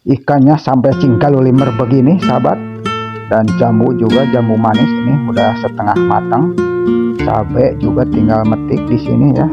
ikannya sampai cingkalulimer begini sahabat. Dan jambu juga jambu manis ini udah setengah matang. Cabai juga tinggal metik di sini ya.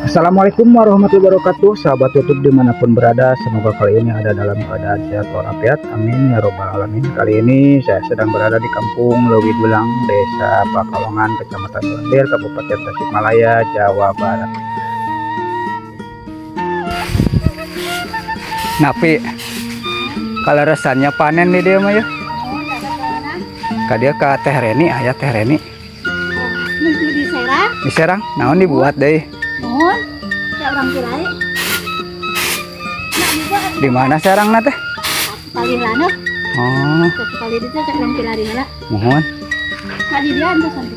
Assalamualaikum warahmatullahi wabarakatuh, sahabat YouTube dimanapun berada. Semoga kali ini ada dalam keadaan sehat walafiat, amin ya robbal alamin. Kali ini saya sedang berada di kampung Leuwi Dulang, Desa Pakalongan, Kecamatan Gambir, Kabupaten Tasikmalaya, Jawa Barat. Napi kalau rasanya panen nih dia mah ya. Kadia ke Teh Reni, ayah Teh Reni. Di Serang, naon dibuat deh. Mohon, saya orang Kirai. Di mana Serang nate? Kali lana. Oh. Kali itu saya orang Kirai lah. Mohon. Kali dia antus nanti.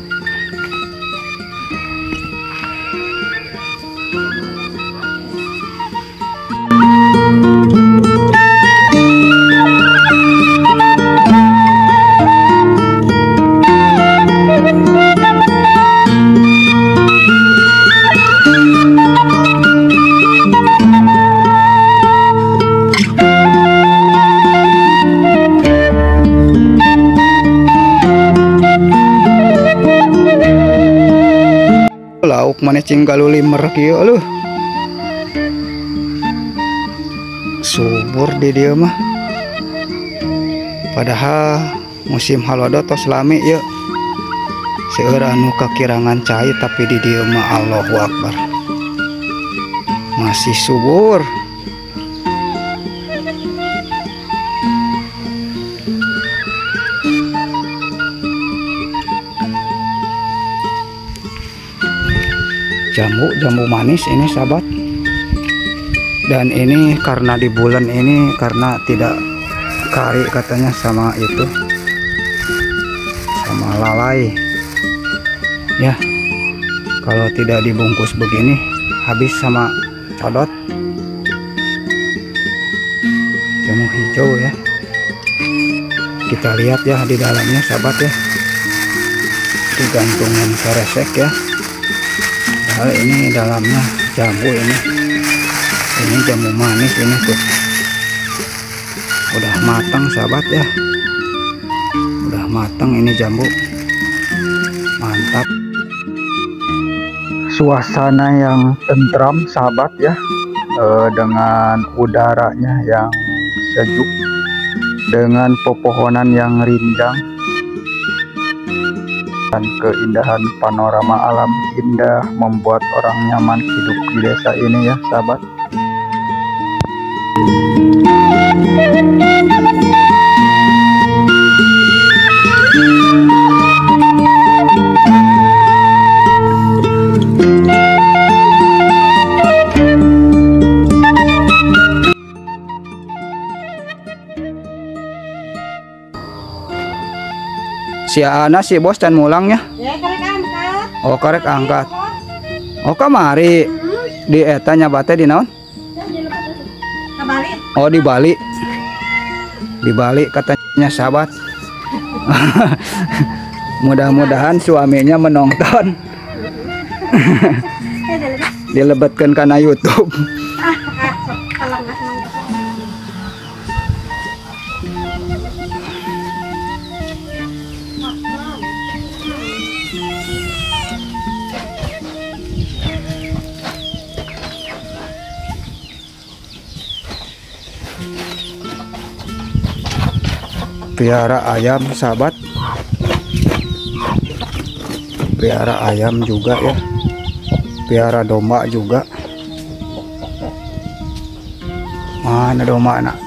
Lauk mana cingkalulimer kieu leuh. Subur di dia mah. Padahal musim halodo tos lami ya. Seueur anu kakirangan cai tapi di dia mah Allahu Akbar. Masih subur. Jambu manis ini sahabat. Dan ini karena di bulan ini karena tidak kari katanya sama itu, sama lalai ya. Kalau tidak dibungkus begini habis sama codot. Jambu hijau ya, kita lihat ya di dalamnya sahabat ya, digantungin keresek ya. Ini dalamnya jambu ini jambu manis ini tuh udah matang sahabat ya, udah matang ini jambu, mantap. Suasana yang tentram sahabat ya, dengan udaranya yang sejuk, dengan pepohonan yang rindang, dan keindahan panorama alam indah membuat orang nyaman hidup di desa ini ya sahabat. Si Ana si bos dan mulangnya. Ya, karek angkat. Oh, karek angkat. Oh, kamari. Di eta nyabate di naon? Oh, di Bali. Di Bali katanya sahabat. Mudah-mudahan suaminya menonton. Dilebetkan karena YouTube. Piara ayam sahabat, piara ayam juga ya, piara domba juga. Mana domba nak?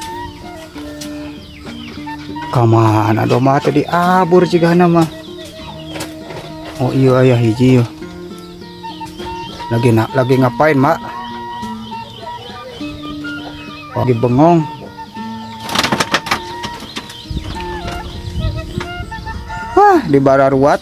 Kamana domba tadi abur cigana mah. Oh iya ayah hiji ya. Lagi ngapain mak? Lagi bengong. Wah, di Bararuat.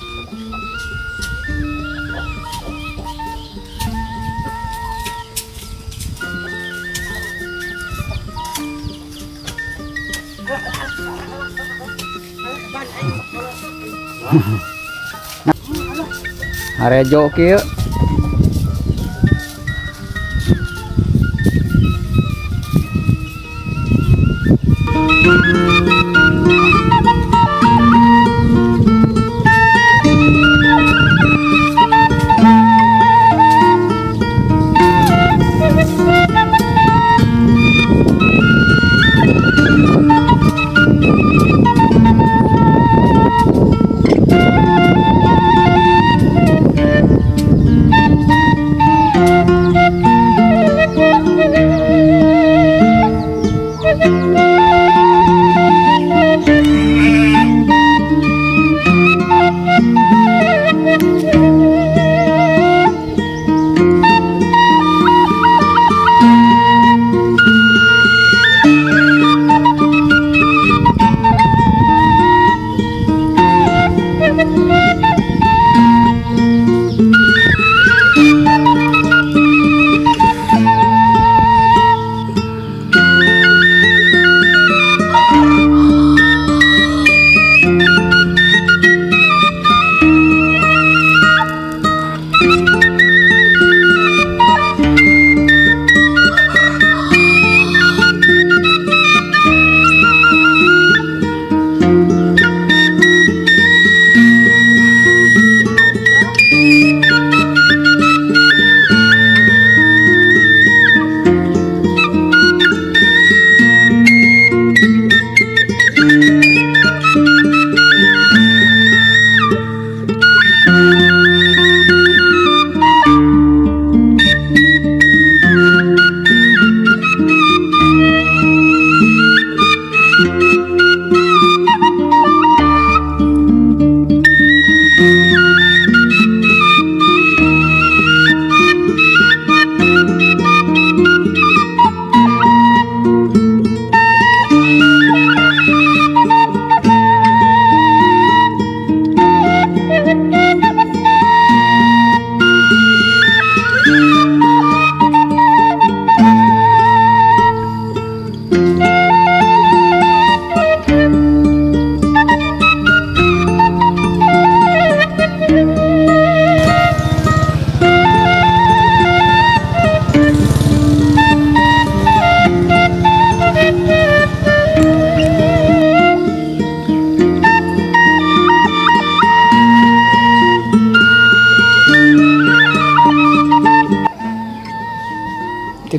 Arejo kieu.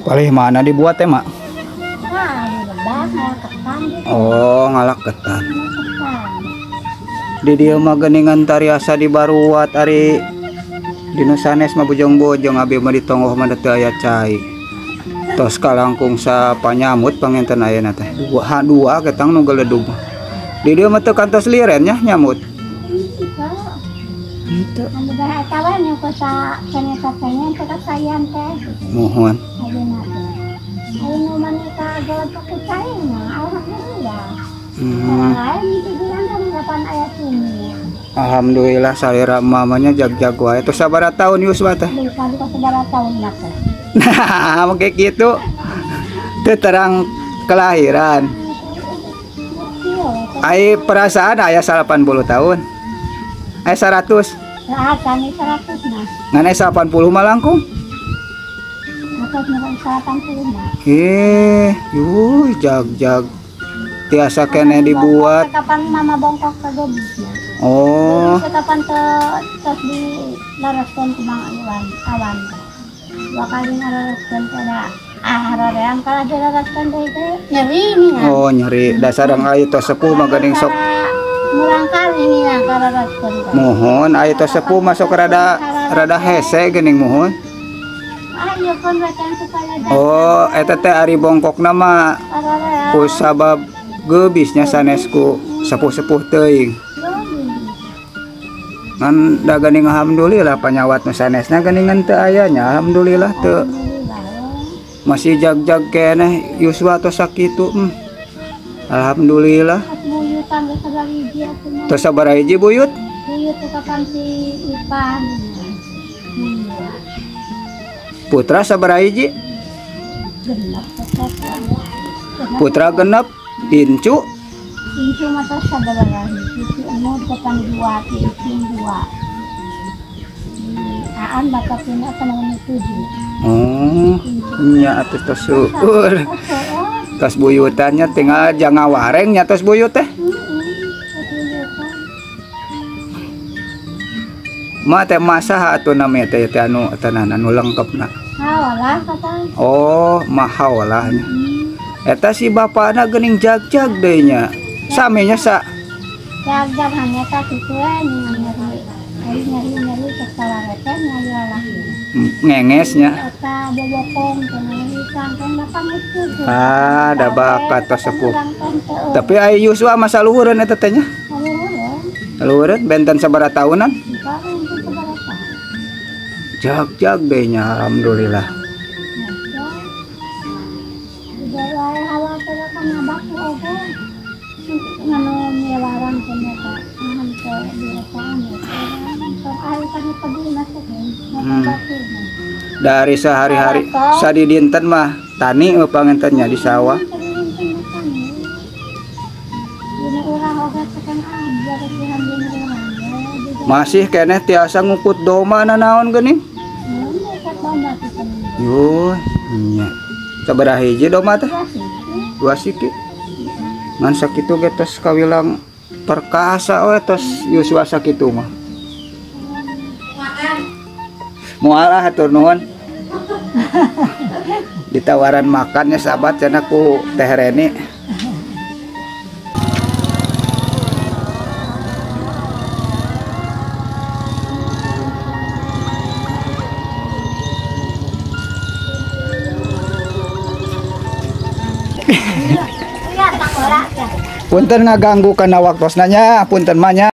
Palih mana dibuat ya, Mak? Nah, lebah ngalak ketan gitu. Oh, ngalak ketan. Ketan. Di dieu mah geuningan tariasa di Baruat ari dinu sanes mah bojong-bojong abi mah ditonggoh mah teu aya cai. Tos kalangkung sa panyamut pangenten ayeuna teh. Dua ketang nu geledug. Di dieu mah teu kantos liren nya nyamut. Itu. Mudah kawan yang kota kene-kene teh sayan teh. Mohon. Ayo manita gawe pakai cai mah alhamdulillah. Lain itu bilang kan kapan ayat ini. Alhamdulillah salira mamanya jag-jag wae. Tos sabaraha taun Yuswa teh? Kali ka sabaraha taun lah teh. Nah, make kitu. Teu terang kelahiran. Ai perasaan aya 80 tahun. Aya 100. Nah, kami 100 nah. Ngan aya 80 mah langkung. Atas nang 80 mah. Yuh jag-jag. Tiasa kene dibuat. Kapan mama bongkok ke gobisnya. Oh. Kapan tos di laraskeun ku Mang awan. Dua kali laraskeun kada harareang kala laraskeun deui teh nyeri nih. Oh, nyeri. Dasar ayu tos sepuh mah geuning sok murangkal ini yang kala laraskeun. Mohon ayu tos sepuh masuk rada hese geuning mohon. Ayo kon racan supaya Oh, eta teh ari bongkokna mah ku sabab geubisnya sanesku sepuh-sepuh teuing. Ngan da geuning alhamdulillah panyawat nu sanesna geuningan teu aya nya alhamdulillah teu. Masih jag-jag keneh Yuswa tos sakitu. Alhamdulillah. buyutan ke sabaraha atuh mah. Tos sabaraha hiji buyut? Buyut teh kapan si Ipan. Iya. Putra sabaraha hiji? Genep tetep. Putra genep, incu Incu mata sabaraha hiji umur kapan 2 ti icing 2. Aan bapak punya apa namanya 7. Oh, nya atuh tos seueur. Tos buyutannya tinggal jangan wareng nya tos buyut teh. Ma teh masaha atuh namanya teh anu tenan anu lengkepna. Hawalah kata. Oh, mahal lah nya. Eta si bapakna geuning jag-jag deui nya. Samenya sa Jag-jag hanya tak kitu nyari kesalahan ngayolah. ngengesnya. Eta bobokong kenali sangkan dapat itu. Da bakat tos sepuh. Tapi aya Yuswa masa luhureun eta teh nya. Luhureun benten sabaraha tahunan? Jag-jag deui nya alhamdulillah. Dari sehari-hari sadi dinten mah tani pangentennya di sawah. Masih keneh tiasa ngukut doma naon geuning? Yuh, nya. Sabaraha hiji doma teh? 2 siki. Ngan sakitu ge tos kawilang perkasa we tos Yuswa sakitu mah. Moal hatur nuhun. Ditawaran makannya sahabat cenah ku Teh Reni. Punten ngaganggu kana waktosna nya, punten mah nya.